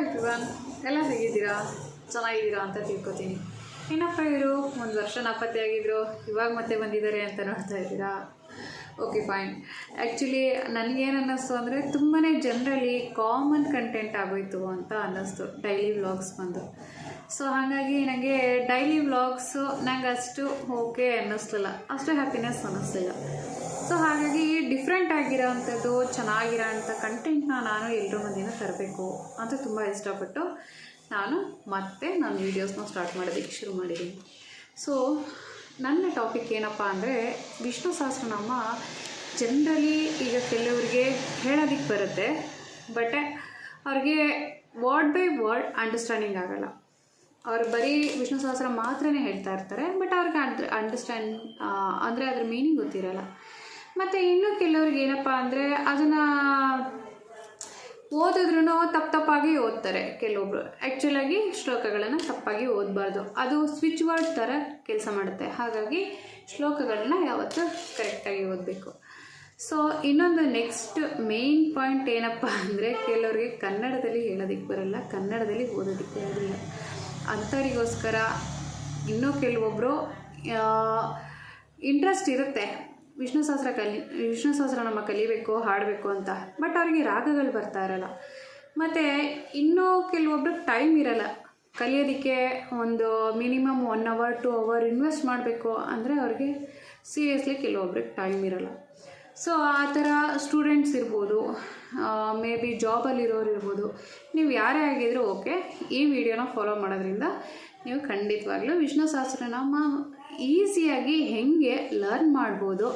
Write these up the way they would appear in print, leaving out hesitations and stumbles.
Everyone, ಎಲ್ಲ ಹೇಗಿದ್ದೀರಾ? ಚೆನ್ನಾಗಿದ್ದೀರಾ ಅಂತ ತಿಳ್ಕೊತೀನಿ. ಏನಪ್ಪ ಇವರು ಒಂದು ವರ್ಷ ನಾಪತ್ತೆಯಾಗಿದ್ದರು, ಇವಾಗ ಮತ್ತೆ ಬಂದಿದ್ದಾರೆ ಅಂತ ನೋಡ್ತಾ ಇದ್ದೀರಾ? Okay fine. ಆ್ಯಕ್ಚುಲಿ ನನಗೇನು ಅನ್ನಿಸ್ತು ಅಂದರೆ ತುಂಬಾ ಜನರಲಿ ಕಾಮನ್ ಕಂಟೆಂಟ್ ಆಗೋಯ್ತು ಅಂತ ಅನ್ನಿಸ್ತು ಡೈಲಿ ವ್ಲಾಗ್ಸ್ ಬಂದು. ಸೊ ಹಾಗಾಗಿ ನನಗೆ ಡೈಲಿ ವ್ಲಾಗ್ಸು ನಂಗೆ ಅಷ್ಟು ಓಕೆ ಅನ್ನಿಸ್ಲಿಲ್ಲ, ಅಷ್ಟು ಹ್ಯಾಪಿನೆಸ್ ಅನ್ನಿಸ್ಲಿಲ್ಲ. ಸೊ ಹಾಗಾಗಿ ಡಿಫ್ರೆಂಟ್ ಆಗಿರೋ ಅಂಥದ್ದು ಚೆನ್ನಾಗಿರೋ ಅಂಥ ಕಂಟೆಂಟ್ನ ನಾನು ಎಲ್ಲರ ಮುಂದೆನೂ ತರಬೇಕು ಅಂತ ತುಂಬ ಇಷ್ಟಪಟ್ಟು ನಾನು ಮತ್ತೆ ನನ್ನ ವೀಡಿಯೋಸ್ನ ಸ್ಟಾರ್ಟ್ ಮಾಡೋದಕ್ಕೆ ಶುರು ಮಾಡಿದ್ದೀನಿ. ಸೊ ನನ್ನ ಟಾಪಿಕ್ ಏನಪ್ಪ ಅಂದರೆ ವಿಷ್ಣು ಸಹಸ್ರನಾಮ ಜನರಲಿ ಈಗ ಕೆಲವರಿಗೆ ಹೇಳೋದಕ್ಕೆ ಬರುತ್ತೆ, ಬಟ್ ಅವ್ರಿಗೆ ವರ್ಡ್ ಬೈ ವರ್ಡ್ ಅಂಡರ್ಸ್ಟ್ಯಾಂಡಿಂಗ್ ಆಗೋಲ್ಲ. ಅವ್ರು ಬರೀ ವಿಷ್ಣು ಸಹಸ್ರ ಮಾತ್ರನೇ ಹೇಳ್ತಾ ಇರ್ತಾರೆ, ಬಟ್ ಅವ್ರಿಗೆ ಅಂಡರ್ಸ್ಟ್ಯಾಂಡ್ ಅಂದರೆ ಅದ್ರ ಮೀನಿಂಗ್ ಗೊತ್ತಿರಲ್ಲ. ಮತ್ತು ಇನ್ನೂ ಕೆಲವ್ರಿಗೆ ಏನಪ್ಪ ಅಂದರೆ ಅದನ್ನು ಓದಿದ್ರೂ ತಪ್ಪಾಗಿ ಓದ್ತಾರೆ ಕೆಲವೊಬ್ರು. ಆ್ಯಕ್ಚುಲಾಗಿ ಶ್ಲೋಕಗಳನ್ನು ತಪ್ಪಾಗಿ ಓದಬಾರ್ದು, ಅದು ಸ್ವಿಚ್ ವರ್ಡ್ ಥರ ಕೆಲಸ ಮಾಡುತ್ತೆ. ಹಾಗಾಗಿ ಶ್ಲೋಕಗಳನ್ನ ಯಾವತ್ತೂ ಕರೆಕ್ಟಾಗಿ ಓದಬೇಕು. ಸೊ ಇನ್ನೊಂದು ನೆಕ್ಸ್ಟ್ ಮೇನ್ ಪಾಯಿಂಟ್ ಏನಪ್ಪ ಅಂದರೆ ಕೆಲವರಿಗೆ ಕನ್ನಡದಲ್ಲಿ ಹೇಳೋದಕ್ಕೆ ಬರಲ್ಲ, ಕನ್ನಡದಲ್ಲಿ ಓದೋದಕ್ಕೆ ಬರಲ್ಲ. ಅಂಥವರಿಗೋಸ್ಕರ ಇನ್ನೂ ಕೆಲವೊಬ್ಬರು ಇಂಟ್ರೆಸ್ಟ್ ಇರುತ್ತೆ ವಿಷ್ಣು ಸಹಸ್ರನಾಮ ಕಲಿಬೇಕು, ಹಾಡಬೇಕು ಅಂತ, ಬಟ್ ಅವರಿಗೆ ರಾಗಗಳು ಬರ್ತಾ ಇರಲ್ಲ. ಮತ್ತು ಇನ್ನೂ ಕೆಲವೊಬ್ರಿಗೆ ಟೈಮ್ ಇರಲ್ಲ ಕಲಿಯೋದಕ್ಕೆ. ಒಂದು ಮಿನಿಮಮ್ 1 hour 2 hour ಇನ್ವೆಸ್ಟ್ ಮಾಡಬೇಕು ಅಂದರೆ ಅವ್ರಿಗೆ ಸೀರಿಯಸ್ಲಿ ಕೆಲವೊಬ್ರಿಗೆ ಟೈಮ್ ಇರಲ್ಲ. ಸೊ ಆ ಥರ ಸ್ಟೂಡೆಂಟ್ಸ್ ಇರ್ಬೋದು, ಮೇ ಬಿ ಜಾಬಲ್ಲಿರೋರು ಇರ್ಬೋದು, ನೀವು ಯಾರೇ ಆಗಿದ್ರೂ ಓಕೆ, ಈ ವಿಡಿಯೋನ ಫಾಲೋ ಮಾಡೋದ್ರಿಂದ ನೀವು ಖಂಡಿತವಾಗ್ಲೂ ವಿಷ್ಣು ಸಹಸ್ರನಾಮ ಈಸಿಯಾಗಿ ಹೇಗೆ ಲರ್ನ್ ಮಾಡ್ಬೋದು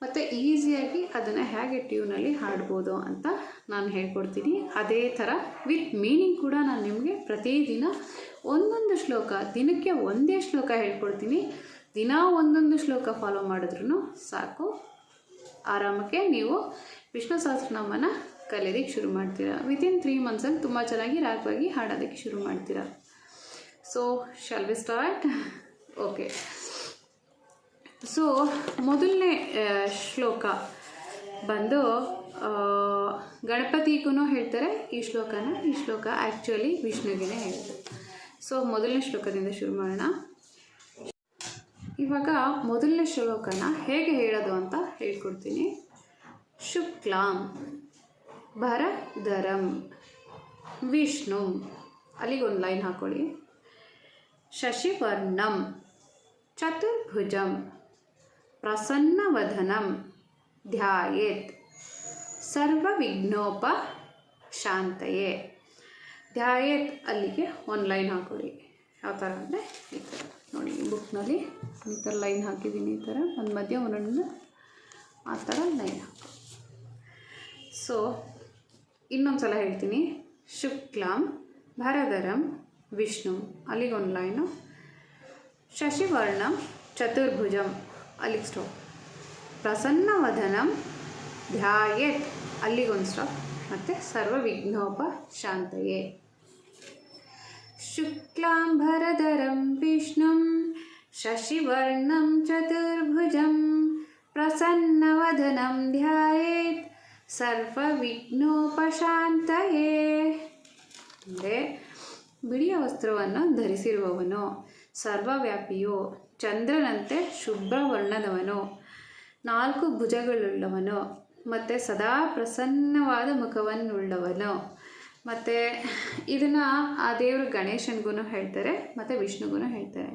ಮತ್ತು ಈಸಿಯಾಗಿ ಅದನ್ನು ಹೇಗೆ ಟ್ಯೂನಲ್ಲಿ ಹಾಡ್ಬೋದು ಅಂತ ನಾನು ಹೇಳ್ಕೊಡ್ತೀನಿ. ಅದೇ ಥರ ವಿತ್ ಮೀನಿಂಗ್ ಕೂಡ ನಾನು ನಿಮಗೆ ಪ್ರತಿದಿನ ಒಂದೊಂದು ಶ್ಲೋಕ, ದಿನಕ್ಕೆ ಒಂದೇ ಶ್ಲೋಕ ಹೇಳ್ಕೊಡ್ತೀನಿ. ದಿನ ಒಂದೊಂದು ಶ್ಲೋಕ ಫಾಲೋ ಮಾಡಿದ್ರೂ ಸಾಕು, ಆರಾಮಕ್ಕೆ ನೀವು ವಿಷ್ಣು ಸಹಸ್ರನಾಮನ ಕಲಿಯೋದಕ್ಕೆ ಶುರು ಮಾಡ್ತೀರಾ. ವಿತಿನ್ 3 monthsಲ್ಲಿ ತುಂಬ ಚೆನ್ನಾಗಿ ರಾಗವಾಗಿ ಹಾಡೋದಕ್ಕೆ ಶುರು ಮಾಡ್ತೀರಾ. So shall we start? Okay. So ಮೊದಲನೇ ಶ್ಲೋಕ ಬಂದು ಗಣಪತಿಗೂ ಹೇಳ್ತಾರೆ ಈ ಶ್ಲೋಕನ. ಈ ಶ್ಲೋಕ ಆ್ಯಕ್ಚುಲಿ ವಿಷ್ಣುವಿಗೆ ಹೇಳೋದು. ಸೊ ಮೊದಲನೇ ಶ್ಲೋಕದಿಂದ ಶುರು ಮಾಡೋಣ. ಇವಾಗ ಮೊದಲನೇ ಶ್ಲೋಕನ ಹೇಗೆ ಹೇಳೋದು ಅಂತ ಹೇಳ್ಕೊಡ್ತೀನಿ. ಶುಕ್ಲಾಂ ಭರಧರಂ ವಿಷ್ಣು, ಅಲ್ಲಿಗೊಂದು ಲೈನ್ ಹಾಕ್ಕೊಳ್ಳಿ. ಶಶಿವರ್ಣಂ ಚತುರ್ಭುಜಂ ಪ್ರಸನ್ನವದನಂ ಧ್ಯಾಯೇತ್ ಸರ್ವವಿಘ್ನೋಪಶಾಂತಯೇ. ಧ್ಯಾಯೇತ್ ಅಲ್ಲಿಗೆ ಒಂದು ಲೈನ್ ಹಾಕೊಳ್ಳಿ. ಯಾವ ಥರ ಅಂದರೆ ಈ ಥರ ನೋಡಿ, ಬುಕ್ನಲ್ಲಿ ಈ ಥರ ಲೈನ್ ಹಾಕಿದ್ದೀನಿ. ಈ ಥರ ಒಂದು ಮಧ್ಯ ಒಂದೊಂದು ಆ ಥರ ಲೈನ್ ಹಾಕಿ. ಸೊ ಇನ್ನೊಂದು ಸಲ ಹೇಳ್ತೀನಿ. ಶುಕ್ಲಾಂ ಭರಧರಂ ವಿಷ್ಣು, ಅಲ್ಲಿಗೊಂದು ಲೈನು. ಶಶಿವರ್ಣಂ ಚತುರ್ಭುಜಂ, ಅಲ್ಲಿಗೆ ಸ್ಟಾಪ್. ಪ್ರಸನ್ನವದನಂ ಧ್ಯಾಯೇತ್, ಅಲ್ಲಿಗೊಂದು ಸ್ಟಾಪ್. ಮತ್ತು ಸರ್ವವಿಘ್ನೋಪಶಾಂತಯೇ. ಶುಕ್ಲಾಂ ಭರಧರಂ ವಿಷ್ಣುಂ ಶಶಿವರ್ಣಂ ಚತುರ್ಭುಜಂ ಪ್ರಸನ್ನವದನಂ ಧ್ಯಾಯೇತ್ ಸರ್ವವಿಘ್ನೋಪಶಾಂತಯೇ. ಅಂದರೆ ಬಿಳಿಯ ವಸ್ತ್ರವನ್ನು ಧರಿಸಿರುವವನು, ಸರ್ವವ್ಯಾಪಿಯು, ಚಂದ್ರನಂತೆ ಶುಭ್ರವರ್ಣದವನು, 4 ಭುಜಗಳುಳ್ಳವನು, ಮತ್ತು ಸದಾ ಪ್ರಸನ್ನವಾದ ಮುಖವನ್ನುಳ್ಳವನು. ಮತ್ತು ಇದನ್ನು ಆ ದೇವರು ಗಣೇಶನಿಗೂ ಹೇಳ್ತಾರೆ ಮತ್ತು ವಿಷ್ಣುಗೂ ಹೇಳ್ತಾರೆ.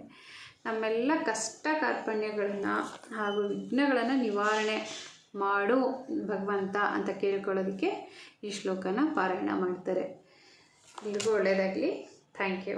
ನಮ್ಮೆಲ್ಲ ಕಷ್ಟ ಕಾರ್ಪಣ್ಯಗಳನ್ನು ಹಾಗೂ ವಿಘ್ನಗಳನ್ನು ನಿವಾರಣೆ ಮಾಡು ಭಗವಂತ ಅಂತ ಕೇಳ್ಕೊಳ್ಳೋದಕ್ಕೆ ಈ ಶ್ಲೋಕನ ಪಾರಾಯಣ ಮಾಡ್ತಾರೆ. ಎಲ್ರಿಗೂ ಒಳ್ಳೆಯದಾಗಲಿ. Thank you.